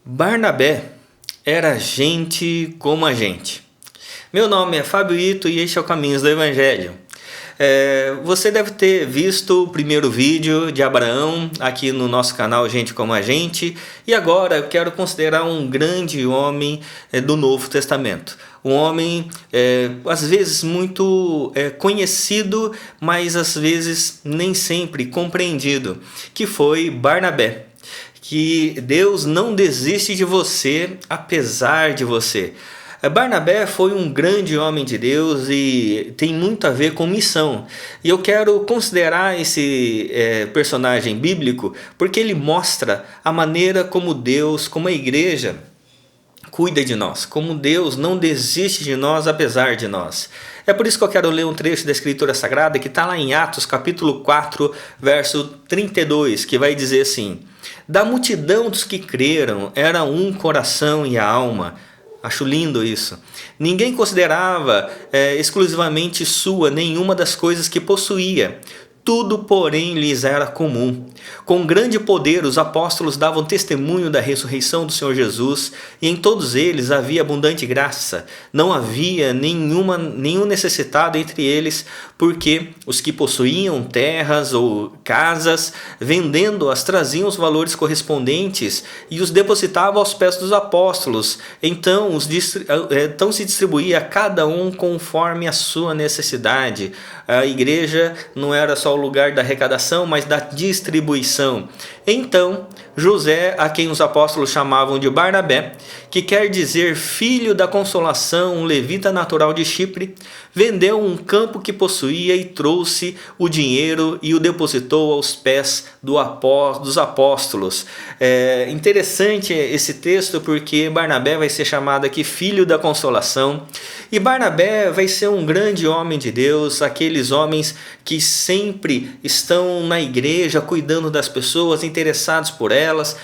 Barnabé era gente como a gente. Meu nome é Fábio Ito e este é o Caminhos do Evangelho. Você deve ter visto o primeiro vídeo de Abraão aqui no nosso canal Gente Como a Gente. E agora eu quero considerar um grande homem do Novo Testamento. Um homem às vezes muito conhecido, mas às vezes nem sempre compreendido, que foi Barnabé. Que Deus não desiste de você apesar de você. Barnabé foi um grande homem de Deus e tem muito a ver com missão. E eu quero considerar esse personagem bíblico porque ele mostra a maneira como Deus, como a igreja, cuida de nós, como Deus não desiste de nós apesar de nós. É por isso que eu quero ler um trecho da Escritura Sagrada que está lá em Atos capítulo 4, verso 32, que vai dizer assim: da multidão dos que creram era um coração e alma. Acho lindo isso. Ninguém considerava exclusivamente sua nenhuma das coisas que possuía. Tudo, porém, lhes era comum. Com grande poder, os apóstolos davam testemunho da ressurreição do Senhor Jesus, e em todos eles havia abundante graça. Não havia nenhum necessitado entre eles, porque os que possuíam terras ou casas, vendendo-as, traziam os valores correspondentes e os depositavam aos pés dos apóstolos. Então se distribuía a cada um conforme a sua necessidade. A igreja não era só o lugar da arrecadação, mas da distribuição. Então, José, a quem os apóstolos chamavam de Barnabé, que quer dizer filho da consolação, um levita natural de Chipre, vendeu um campo que possuía e trouxe o dinheiro e o depositou aos pés dos apóstolos. É interessante esse texto porque Barnabé vai ser chamado aqui filho da consolação. E Barnabé vai ser um grande homem de Deus, aqueles homens que sempre estão na igreja cuidando das pessoas, interessados por elas.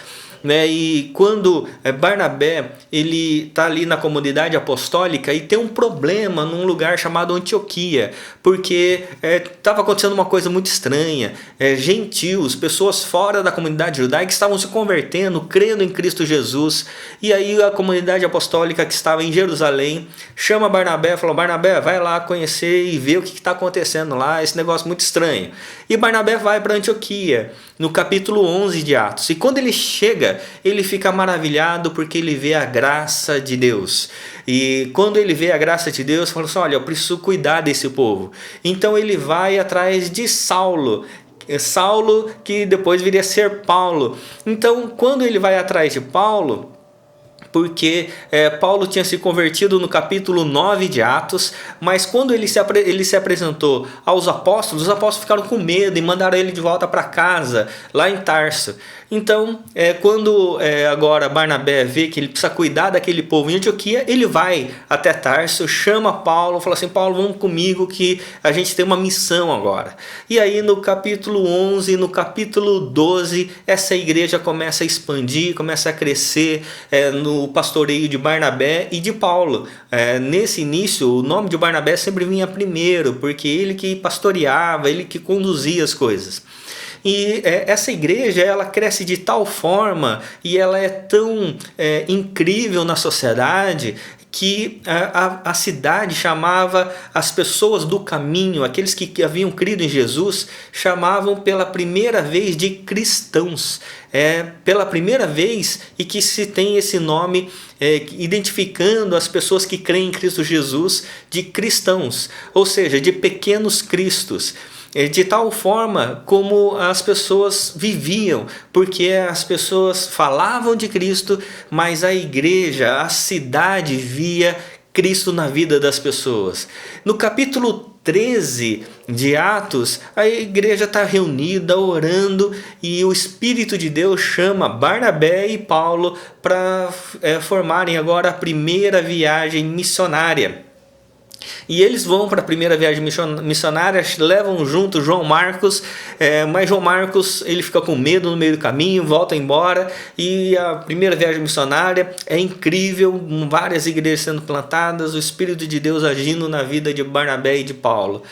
E quando Barnabé ele está ali na comunidade apostólica e tem um problema num lugar chamado Antioquia, porque estava acontecendo uma coisa muito estranha. Gentios, pessoas fora da comunidade judaica estavam se convertendo, crendo em Cristo Jesus. E aí a comunidade apostólica que estava em Jerusalém chama Barnabé e falou: Barnabé, vai lá conhecer e ver o que está acontecendo lá, esse negócio muito estranho. E Barnabé vai para Antioquia, no capítulo 11 de Atos. E quando ele chega, ele fica maravilhado porque ele vê a graça de Deus. E quando ele vê a graça de Deus, fala assim: olha, eu preciso cuidar desse povo. Então ele vai atrás de Saulo, que depois viria a ser Paulo. Então quando ele vai atrás de Paulo, porque Paulo tinha se convertido no capítulo 9 de Atos, mas quando ele se apresentou aos apóstolos, os apóstolos ficaram com medo e mandaram ele de volta para casa, lá em Tarso. Então, quando agora Barnabé vê que ele precisa cuidar daquele povo em Antioquia, ele vai até Tarso, chama Paulo, fala assim: Paulo, vamos comigo que a gente tem uma missão agora. E aí no capítulo 11, no capítulo 12, essa igreja começa a expandir, começa a crescer no pastoreio de Barnabé e de Paulo. Nesse início, o nome de Barnabé sempre vinha primeiro, porque ele que pastoreava, ele que conduzia as coisas. E essa igreja ela cresce de tal forma e ela é tão incrível na sociedade que a cidade chamava as pessoas do caminho, aqueles que haviam crido em Jesus, chamavam pela primeira vez de cristãos. Pela primeira vez e que se tem esse nome identificando as pessoas que creem em Cristo Jesus de cristãos, ou seja, de pequenos cristos. De tal forma como as pessoas viviam, porque as pessoas falavam de Cristo, mas a igreja, a cidade via Cristo na vida das pessoas. No capítulo 13 de Atos, a igreja está reunida, orando, e o Espírito de Deus chama Barnabé e Paulo para formarem agora a primeira viagem missionária. E eles vão para a primeira viagem missionária, levam junto João Marcos, mas João Marcos ele fica com medo no meio do caminho, volta embora. E a primeira viagem missionária é incrível, várias igrejas sendo plantadas, o Espírito de Deus agindo na vida de Barnabé e de Paulo.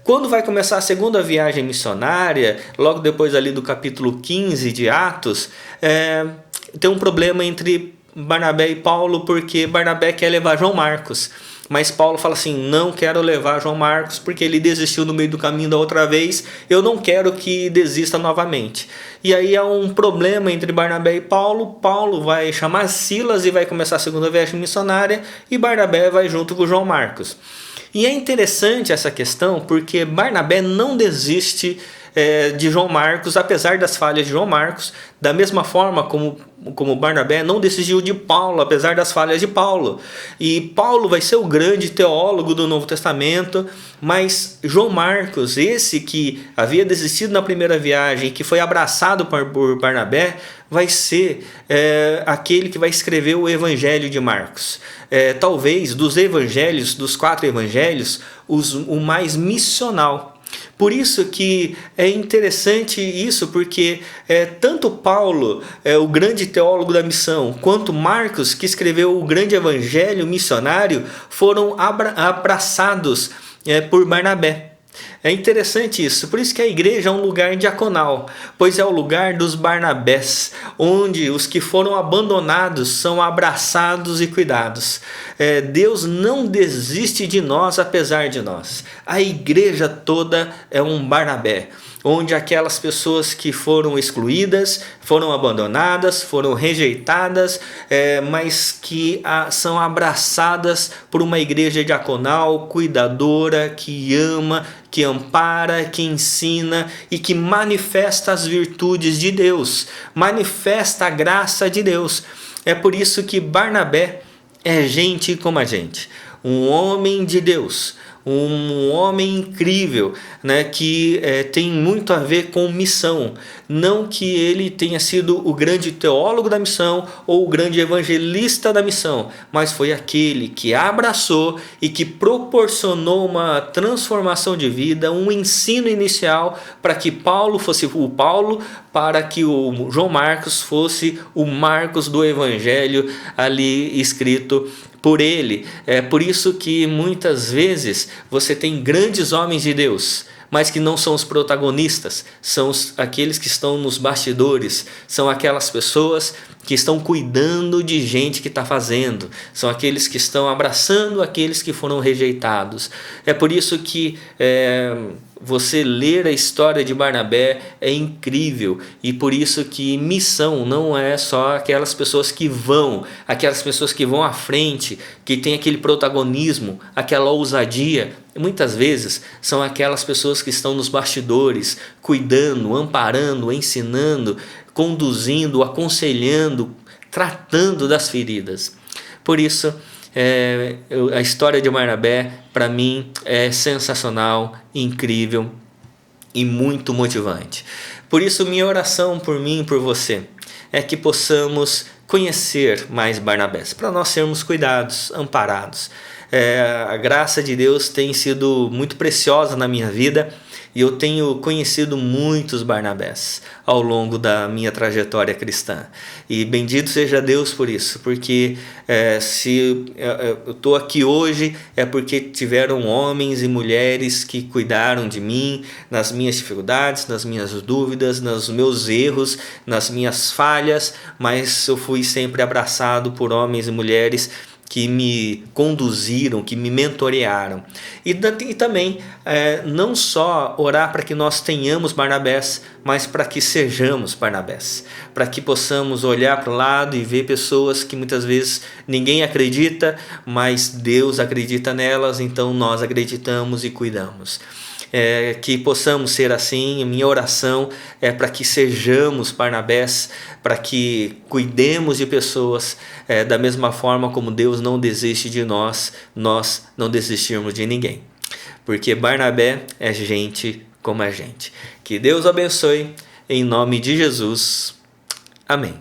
Quando vai começar a segunda viagem missionária, logo depois ali do capítulo 15 de Atos, tem um problema entre Barnabé e Paulo porque Barnabé quer levar João Marcos. Mas Paulo fala assim, não quero levar João Marcos porque ele desistiu no meio do caminho da outra vez, eu não quero que desista novamente. E aí há um problema entre Barnabé e Paulo. Paulo vai chamar Silas e vai começar a segunda viagem missionária, e Barnabé vai junto com João Marcos. E é interessante essa questão porque Barnabé não desiste de João Marcos, apesar das falhas de João Marcos, da mesma forma como Barnabé não desistiu de Paulo, apesar das falhas de Paulo. E Paulo vai ser o grande teólogo do Novo Testamento, mas João Marcos, esse que havia desistido na primeira viagem, que foi abraçado por Barnabé, vai ser aquele que vai escrever o Evangelho de Marcos. Talvez dos evangelhos, dos 4 evangelhos, o mais missional. Por isso que é interessante isso, porque tanto Paulo, o grande teólogo da missão, quanto Marcos, que escreveu o grande evangelho missionário, foram abraçados por Barnabé. É interessante isso, por isso que a igreja é um lugar diaconal, pois é o lugar dos Barnabés, onde os que foram abandonados são abraçados e cuidados. Deus não desiste de nós apesar de nós. A igreja toda é um Barnabé, onde aquelas pessoas que foram excluídas, foram abandonadas, foram rejeitadas, mas que são abraçadas por uma igreja diaconal, cuidadora, que ama, que ampara, que ensina e que manifesta as virtudes de Deus, manifesta a graça de Deus. É por isso que Barnabé é gente como a gente, um homem de Deus, um homem incrível, né, que tem muito a ver com missão. Não que ele tenha sido o grande teólogo da missão ou o grande evangelista da missão, mas foi aquele que abraçou e que proporcionou uma transformação de vida, um ensino inicial para que Paulo fosse o Paulo, para que o João Marcos fosse o Marcos do Evangelho ali escrito por ele. É por isso que muitas vezes você tem grandes homens de Deus, mas que não são os protagonistas, são aqueles que estão nos bastidores, são aquelas pessoas que estão cuidando de gente que está fazendo, são aqueles que estão abraçando aqueles que foram rejeitados. É por isso que você ler a história de Barnabé é incrível, e por isso que missão não é só aquelas pessoas que vão à frente, que tem aquele protagonismo, aquela ousadia. Muitas vezes são aquelas pessoas que estão nos bastidores, cuidando, amparando, ensinando, conduzindo, aconselhando, tratando das feridas. Por isso, a história de Barnabé, para mim, é sensacional, incrível e muito motivante. Por isso, minha oração por mim e por você é que possamos conhecer mais Barnabés, para nós sermos cuidados, amparados. A graça de Deus tem sido muito preciosa na minha vida, e eu tenho conhecido muitos Barnabés ao longo da minha trajetória cristã. E bendito seja Deus por isso, porque se eu estou aqui hoje é porque tiveram homens e mulheres que cuidaram de mim nas minhas dificuldades, nas minhas dúvidas, nos meus erros, nas minhas falhas, mas eu fui sempre abraçado por homens e mulheres que me conduziram, que me mentorearam. E também não só orar para que nós tenhamos Barnabés, mas para que sejamos Barnabés, para que possamos olhar para o lado e ver pessoas que muitas vezes ninguém acredita, mas Deus acredita nelas, então nós acreditamos e cuidamos. Que possamos ser assim. A minha oração é para que sejamos Barnabés, para que cuidemos de pessoas da mesma forma como Deus não desiste de nós, nós não desistirmos de ninguém, porque Barnabé é gente como a gente. Que Deus abençoe, em nome de Jesus, amém.